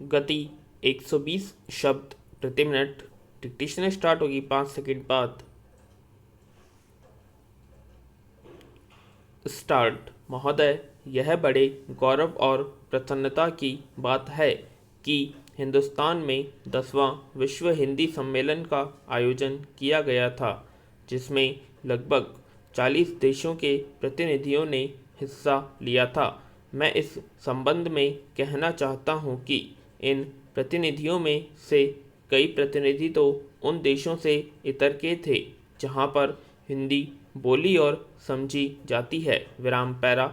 गति 120 शब्द प्रति मिनट। डिक्टेशन स्टार्ट होगी 5 सेकंड बाद। स्टार्ट। महोदय, यह बड़े गौरव और प्रसन्नता की बात है कि हिंदुस्तान में 10वां विश्व हिंदी सम्मेलन का आयोजन किया गया था, जिसमें लगभग 40 देशों के प्रतिनिधियों ने हिस्सा लिया था। मैं इस संबंध में कहना चाहता हूं कि इन प्रतिनिधियों में से कई प्रतिनिधि तो उन देशों से इतर के थे जहां पर हिंदी बोली और समझी जाती है। विराम पैरा।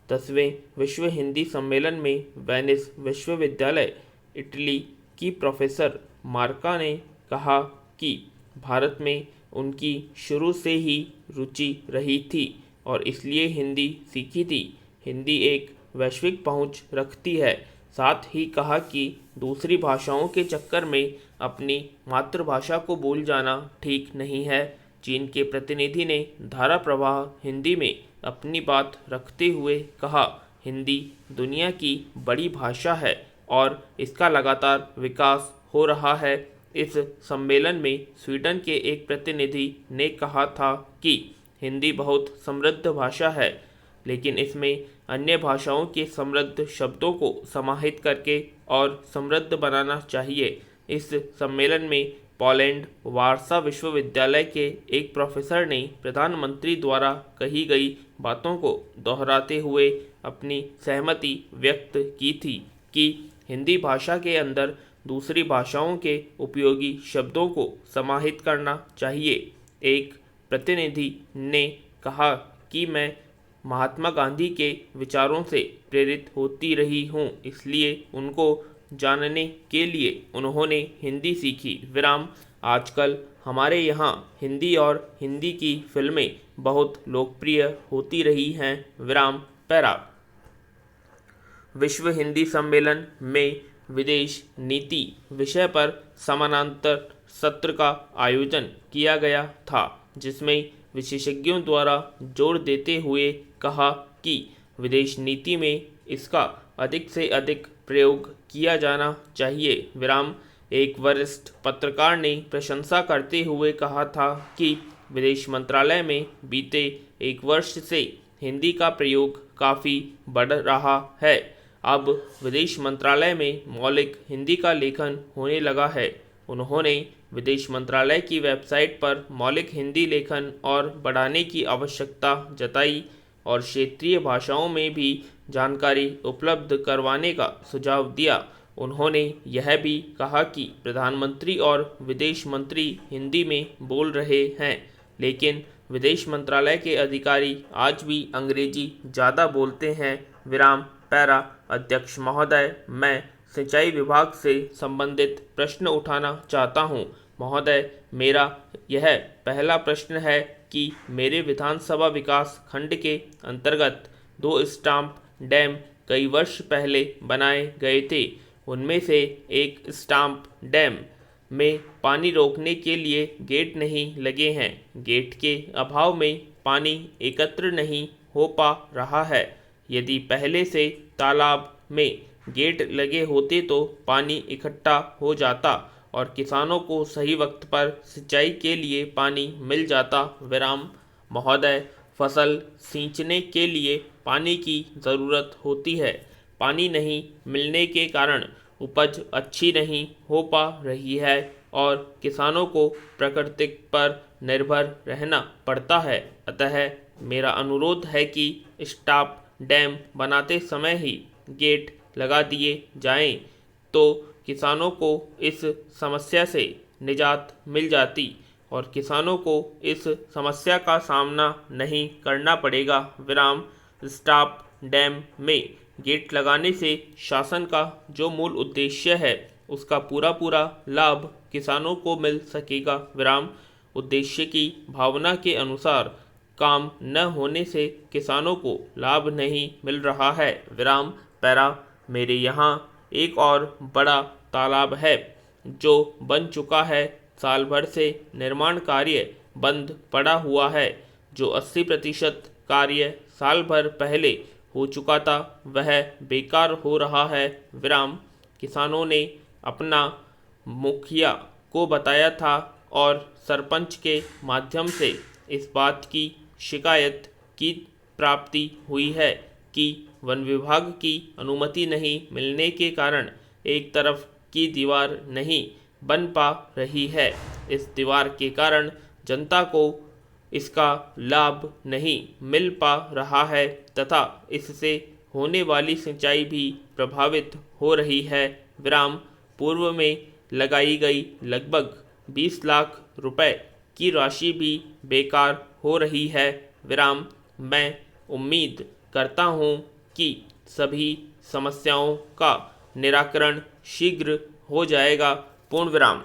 10वें विश्व हिंदी सम्मेलन में वेनिस विश्वविद्यालय, इटली की प्रोफेसर मार्का ने कहा कि भारत में उनकी शुरू से ही रुचि रही थी और इसलिए हिंदी सीखी थी। हिंदी एक वैश्विक पहुंच रखती है। साथ ही कहा कि दूसरी भाषाओं के चक्कर में अपनी मातृभाषा को भूल जाना ठीक नहीं है। चीन के प्रतिनिधि ने धारा प्रवाह हिंदी में अपनी बात रखते हुए कहा, हिंदी दुनिया की बड़ी भाषा है और इसका लगातार विकास हो रहा है। इस सम्मेलन में स्वीडन के एक प्रतिनिधि ने कहा था कि हिंदी बहुत समृद्ध भाषा है, लेकिन इसमें अन्य भाषाओं के समृद्ध शब्दों को समाहित करके और समृद्ध बनाना चाहिए। इस सम्मेलन में पोलैंड वारसा विश्वविद्यालय के एक प्रोफेसर ने प्रधानमंत्री द्वारा कही गई बातों को दोहराते हुए अपनी सहमति व्यक्त की थी कि हिंदी भाषा के अंदर दूसरी भाषाओं के उपयोगी शब्दों को समाहित करना चाहिए। एक प्रतिनिधि ने कहा कि मैं महात्मा गांधी के विचारों से प्रेरित होती रही हूँ, इसलिए उनको जानने के लिए उन्होंने हिंदी सीखी। विराम। आजकल हमारे यहाँ हिंदी और हिंदी की फिल्में बहुत लोकप्रिय होती रही हैं। विराम पैरा। विश्व हिंदी सम्मेलन में विदेश नीति विषय पर समानांतर सत्र का आयोजन किया गया था, जिसमें विशेषज्ञों द्वारा जोर देते हुए कहा कि विदेश नीति में इसका अधिक से अधिक प्रयोग किया जाना चाहिए। विराम। एक वरिष्ठ पत्रकार ने प्रशंसा करते हुए कहा था कि विदेश मंत्रालय में बीते एक वर्ष से हिंदी का प्रयोग काफ़ी बढ़ रहा है। अब विदेश मंत्रालय में मौलिक हिंदी का लेखन होने लगा है। उन्होंने विदेश मंत्रालय की वेबसाइट पर मौलिक हिंदी लेखन और बढ़ाने की आवश्यकता जताई और क्षेत्रीय भाषाओं में भी जानकारी उपलब्ध करवाने का सुझाव दिया। उन्होंने यह भी कहा कि प्रधानमंत्री और विदेश मंत्री हिंदी में बोल रहे हैं, लेकिन विदेश मंत्रालय के अधिकारी आज भी अंग्रेजी ज़्यादा बोलते हैं। विराम पैरा। अध्यक्ष महोदय, मैं सिंचाई विभाग से संबंधित प्रश्न उठाना चाहता हूं। महोदय, मेरा यह पहला प्रश्न है कि मेरे विधानसभा विकास खंड के अंतर्गत 2 स्टाम्प डैम कई वर्ष पहले बनाए गए थे। उनमें से एक स्टाम्प डैम में पानी रोकने के लिए गेट नहीं लगे हैं। गेट के अभाव में पानी एकत्र नहीं हो पा रहा है। यदि पहले से तालाब में गेट लगे होते तो पानी इकट्ठा हो जाता और किसानों को सही वक्त पर सिंचाई के लिए पानी मिल जाता। विराम। महोदय, फसल सींचने के लिए पानी की ज़रूरत होती है। पानी नहीं मिलने के कारण उपज अच्छी नहीं हो पा रही है और किसानों को प्रकृति पर निर्भर रहना पड़ता है। अतः मेरा अनुरोध है कि स्टॉप डैम बनाते समय ही गेट लगा दिए जाएं, तो किसानों को इस समस्या से निजात मिल जाती और किसानों को इस समस्या का सामना नहीं करना पड़ेगा। विराम। स्टॉप डैम में गेट लगाने से शासन का जो मूल उद्देश्य है उसका पूरा लाभ किसानों को मिल सकेगा। विराम। उद्देश्य की भावना के अनुसार काम न होने से किसानों को लाभ नहीं मिल रहा है। विराम पैरा। मेरे यहाँ एक और बड़ा तालाब है जो बन चुका है। साल भर से निर्माण कार्य बंद पड़ा हुआ है। जो 80% कार्य साल भर पहले हो चुका था वह बेकार हो रहा है। विराम किसानों ने अपना मुखिया को बताया था और सरपंच के माध्यम से इस बात की शिकायत की प्राप्ति हुई है कि वन विभाग की अनुमति नहीं मिलने के कारण एक तरफ की दीवार नहीं बन पा रही है। इस दीवार के कारण जनता को इसका लाभ नहीं मिल पा रहा है तथा इससे होने वाली सिंचाई भी प्रभावित हो रही है। विराम। पूर्व में लगाई गई लगभग 20 लाख रुपए की राशि भी बेकार हो रही है। विराम। मैं उम्मीद करता हूँ कि सभी समस्याओं का निराकरण शीघ्र हो जाएगा। पूर्ण विराम।